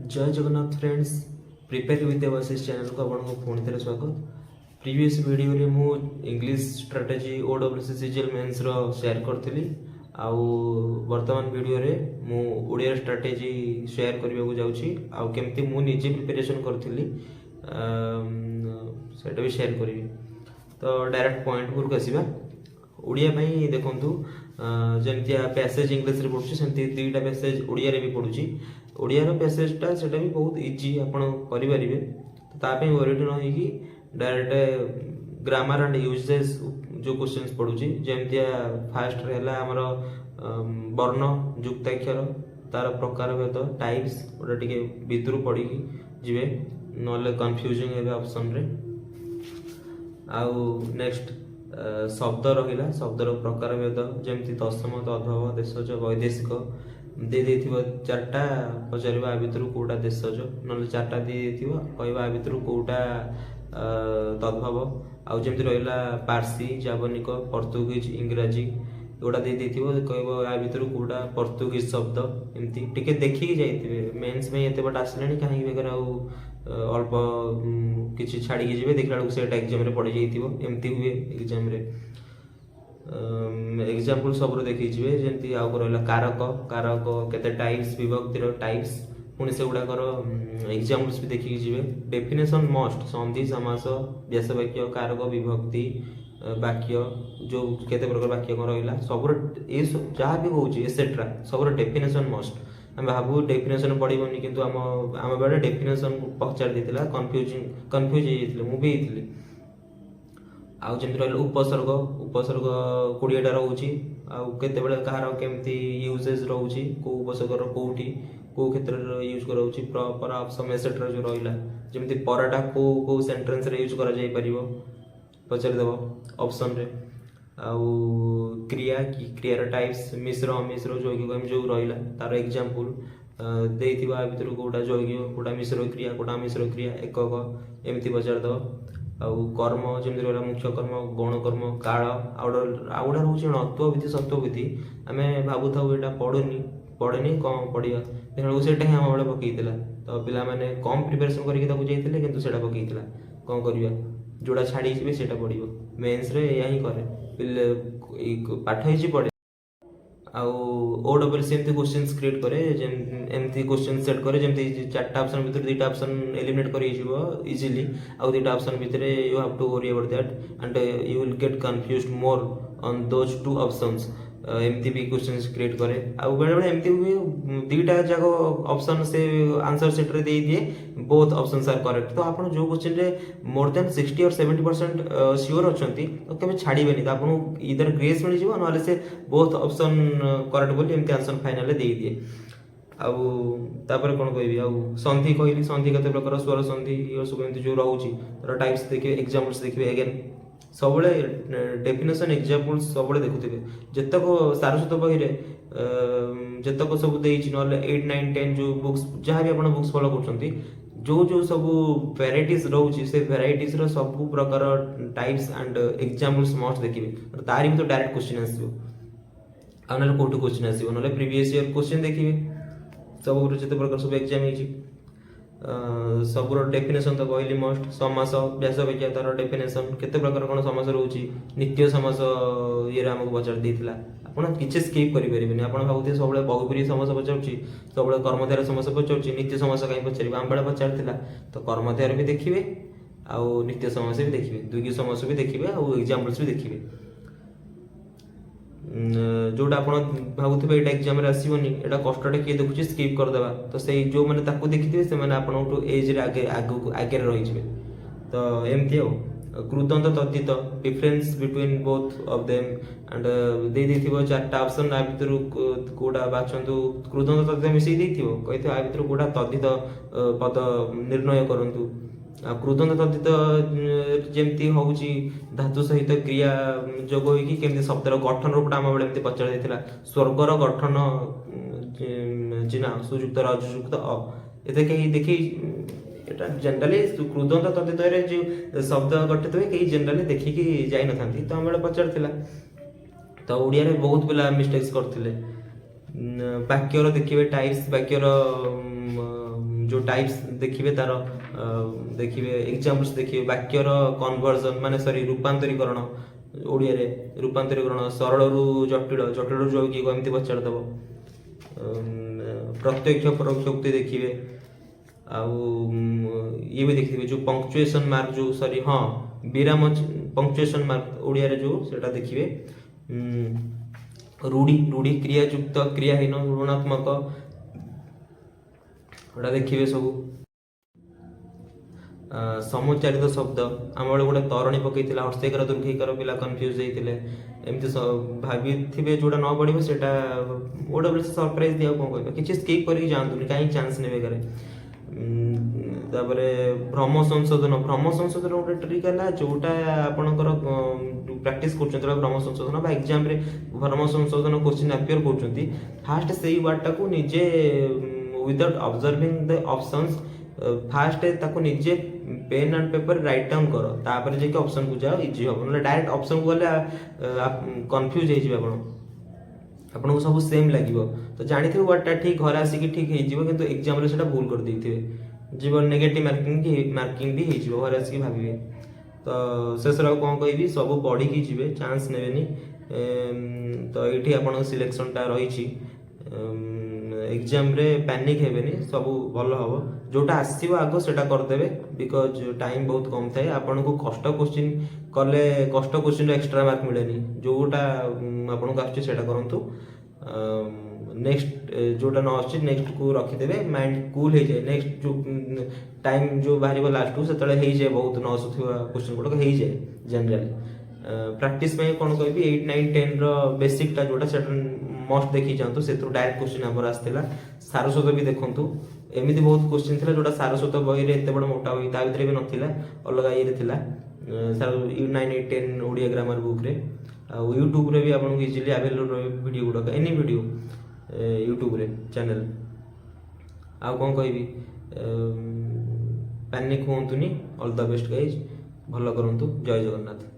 जय Jagannath friends, prepare with Debashish channel को आपको पुणी थे स्वागत। प्रीवियस वीडियो रे मु English strategy OWC CGL mains रो शेयर करथिली। आउ वर्तमान वीडियो रे मु ओडिया स्ट्रेटेजी शेयर करबा को जाउची। आउ केमती मु निजे प्रिपरेशन करथिली सेटा भी शेयर करबी। तो डायरेक्ट पॉइंट पर आसीबा। ओडिया पई देखंतु जेमती पैसेज इंग्लिश रे पढुची सेमती दुईटा पैसेज ओडिया रे भी पढुची। ओडिया रो पैसेजटा सेटा भी बहुत इजी आपण करि परिबे। तो ता पे वरीड न होई डायरेक्ट ग्रामर एंड यूजेस जो क्वेश्चंस पढुची जेमती फास्ट रे हला हमर वर्ण युक्ताक्षर तार प्रकार भेद टाइप्स ओटा टिके भितरु पड़ी जिवे नले कंफ्यूजिंग हेबे ऑप्शन रे। आउ नेक्स्ट शब्द रहिला शब्दर प्रकार भेद जेमती दशम तद्भव देशज वैदेशिक दे देथिबो चारटा पचारिबा आ भितरु कोटा देशज नले चारटा दे देथिबो कहबा आ भितरु कोटा तद्भव। आउ जेमती रहिला पारसी जावनिक पोर्तुगीज इंग्रजी एगुड़ा दे देथिबो कहबो आ भितरु कोटा पोर्तुगीज शब्द एमती टिके देखि जाइथिबे। मेंस में एते बट आसलेनी काहे बेगर आउ अल्प किछि छाड़ी के जिवे देखला सेट एग्जाम रे पड़ी जाइथिबो एमती हुए एग्जाम रे। एग्जांपल सब रो देखि जिवे जेंती आउ रहला कारक कारक केते टाइप्स विभक्ति रो टाइप्स पुणी से गुडा करो एग्जांपल्स भी देखि जिवे। डेफिनेशन मस्ट संधि समास व्यास वाक्य कारक विभक्ति वाक्य जो केते प्रकार वाक्य को रहला सब ए जहाँ भी होची एसेट्रा सब डेफिनेशन मस्ट। हम भाबू डेफिनेशन पड़ोनी किंतु आम बेले डेफिनेशन पचार देथिला कंफ्यूज हेइथिले मु भी हेइथिली। आउ जेमति रहल उपसर्ग उपसर्ग 20टा रहउची आउ केते बेले कहार केमती यूजेस रहउची को उपसर्ग रो कोठी को क्षेत्र रे यूज करउची प्रॉपर ऑप्शन एसेट्रा जो रहला जेमति परटा को सेंटेंस रे यूज करा जाई परिबो पचार देबो ऑप्शन रे। आउ क्रिया की क्रियार टाइप्स मिश्र अमिश्र जौगिक हम जो रहला तार एग्जांपल देथिबा आ भितर कोटा जौगिक कोटा मिश्र क्रिया कोटा अमिश्र क्रिया एकक एमती पचार दो। आउ कर्म जेमति रहला मुख्य कर्म गौण कर्म काल आउडा रहउची नत्व विधि सत्व विधि आमे भाबु थाउ एटा पढेनी कम पढिया देखला सेटा हम बडे पकईतिला। तो पिला माने कम प्रिपरेशन करके ताकू जाइतिले किंतु सेटा पकईतिला कोन करिया जोड़ा छाड़ी जिवे सेटा पडिबो मेंस रे या ही करे पिले पाठ हिची पड़े। आउ ओडब्ल्यूसी एमती क्वेश्चंस क्रिएट करे एमती क्वेश्चन सेट करे जेमती चारटा ऑप्शन भीतर दुईटा ऑप्शन एलिमिनेट करि जिवो इजीली आउ दुईटा ऑप्शन भीतर you have to worry about that and you will get confused more on those two options. एमती भी क्वेश्चंस क्रिएट करे आउ बेले बेले एमती हुए दुईटा जाको ऑप्शन से आंसर सेट रे दे दिए बोथ ऑप्शंस आर करेक्ट। तो आपण जो क्वेश्चन रे मोर देन 60 और 70% श्योर अछंती तो केबे छाड़ीबेनी आपण इधर ग्रेस मिल जिवो नले से बोथ ऑप्शन करेक्ट बोली एमती आंसर फाइनल रे दे दिए। आउ तापर कोन कहबी आउ संधि कहली संधि कते प्रकार स्वर संधि यो सब एमती जो रहउची तर टाइप्स देखिए एग्जांपल्स देखिए अगेन सब डेफिनेशन एग्जांपल्स सब देखुथिबे जतक सारस्वत बही रे जतक सब देइछि नले 8 9 10 जो बुक्स जहां भी आपण बुक्स फॉलो करछंती जो जो सब वैराइटीज रहउछि से वैराइटीज रो सब प्रकार टाइप्स एंड एग्जांपल्स मस्ट देखिबे तारि भी तो डायरेक्ट क्वेश्चन आसीबो आ नले कोटू क्वेश्चन आसीबो नले प्रीवियस ईयर क्वेश्चन देखिबे सब जते प्रकार सब एग्जाम हिची सब डेफिनेशन तो कहली मस्ट समास व्यास वाक्य तार डेफिनेशन केते प्रकार कोन समास रहउची नित्य समास ये हमको पचार देथिला आपण किछ स्किप करि परिबेनी आपण भाबुते सबले बहुब्रीहि समास पचारची सबले कर्मधारय समास पचारची नित्य समास काई पचारिबा हम बेले पचारथिला। तो कर्मधारय भी देखिबे आउ नित्य समास भी देखिबे दुगी समास भी देखिबे आउ एग्जांपल्स भी देखिबे जोटा आपण भाबुथिबे एटा एग्जाम रे आसीबोनी एटा कष्टटे के देखुची स्किप कर देबा तो सेही जो माने ताकू देखिथिबे से माने आपण टू एज रे आगे रहि जिवे। तो एमती हो कृदंत तद्धित difference between both of them and दे देथिबो चारटा ऑप्शन आ भितरु कोडा बाछंतु कृदंत तद्धित मिसई देथिबो कहितो आ भितरु कोडा तद्धित पद निर्णय करंतु। कृदंत तद्धित जेमती होउची धातु सहित क्रिया जोग होई केमती शब्दर गठन रूपटा हम बेले एमती पचार देथिला स्वर्गर गठन जिना सुयुक्त रजुयुक्त अ एते कहि देखि एटा जनरली कृदंत तद्धित रे जो शब्द गठित होय कहि जनरली देखि कि जाई न थांती तो हम बेले पचार थिला। तो ओडिया रे बहुत पिला मिस्टेक्स करथिले वाक्यर देखिबे टाइप्स वाक्यर जो टाइप्स देखिए तार देखिए एग्जाम्पल्स देखिए वाक्यर कन्वर्जन माने सॉरी रूपांतरीकरण ओडिया रे रूपांतरीकरण सरल रु जटिल जटिल रु जो कि एमती पचार दब प्रत्यक्ष परोक्ष उक्ति देखिए आउ ये भी देखिए जो पंक्चुएशन मार्क जो सॉरी हाँ विराम पंक्चुएशन मार्क ओडिया रे जो सेटा देखिए रूढ़ी रूढ़ी क्रियायुक्त क्रियाहीन ऋणात्मक एटा देखिए सब समुच्चारित शब्द आम बेले गोटे तरणी पकई हस्तेकार दुर्घेकार पिला कन्फ्यूज होते एमती भाभी थे जोटा न पड़ो से गोटे सरप्राइज दिया कौन कह कि स्किप करके जातुनि कहीं चांस ने बेकार तापरे भ्रम संशोधन गोटे ट्रिक है जोटा आपणकर प्रैक्टिस कर भ्रम संशोधन एग्जाम रे भ्रम संशोधन क्वेश्चन अपियर कर फास्ट से वर्ड टाको निजे without observing the options fast ताको निजे pen and paper write down कर तापर जे ऑप्शन को जाओ इजी हो ना डायरेक्ट ऑप्शन को गले कंफ्यूज हो जिवे आपन को सब सेम लागिवो तो जानि थे वर्डटा ठीक घर आसी ठीक हे जिवो किंतु एग्जाम रे सेटा भूल कर देथिबे जीवन नेगेटिव मार्किंग भी हे जिवो घर आसी भाबिबे तो शेषर कौन कहबी सब पढ़ी की जिवे चांस नेबेनी तो ये आपन सिलेक्शन टा रही एग्जाम रे पैनिक हेबेनी सब भल हम जोटा आसो आग से करदे बिकज टाइम बहुत कम थाए आपन को कष्ट क्वेश्चन कले कष्ट क्वेश्चन एक्स्ट्रा मार्क मिलेनी जोटा आपन को आसे करूँ नेक्स्ट जोटा न आस नेक्स्ट को रखिदे माइंड कूल हो जाए नेक्स्ट जो टाइम जो बाहर लास्ट को से जाए बहुत न आसुवा क्वेश्चन गुड़ाक हो जाए जनरल प्रैक्टिस में कौन कह 8 9 10 बेसिकटा जोटा से मस्ट देखी जातु से डायरेक्ट क्वेश्चन आमर आसाला सारस्वत भी देखु एमती बहुत क्वेश्चन थी जोटा सारस्वत बही में एत बड़ मोटा बही ता भर भी नाला अलग ये 9 8 10 ओडिया ग्रामर बुक रे यूट्यूब रे भी आपको इजिली अवेलेबल वीडियो गुड़ाक एनी वीडियो यूट्यूब रे चैनल आउ कौन कहबी पैनिक हुंतुनी ऑल द बेस्ट गाइज भल करंतु जय जगन्नाथ।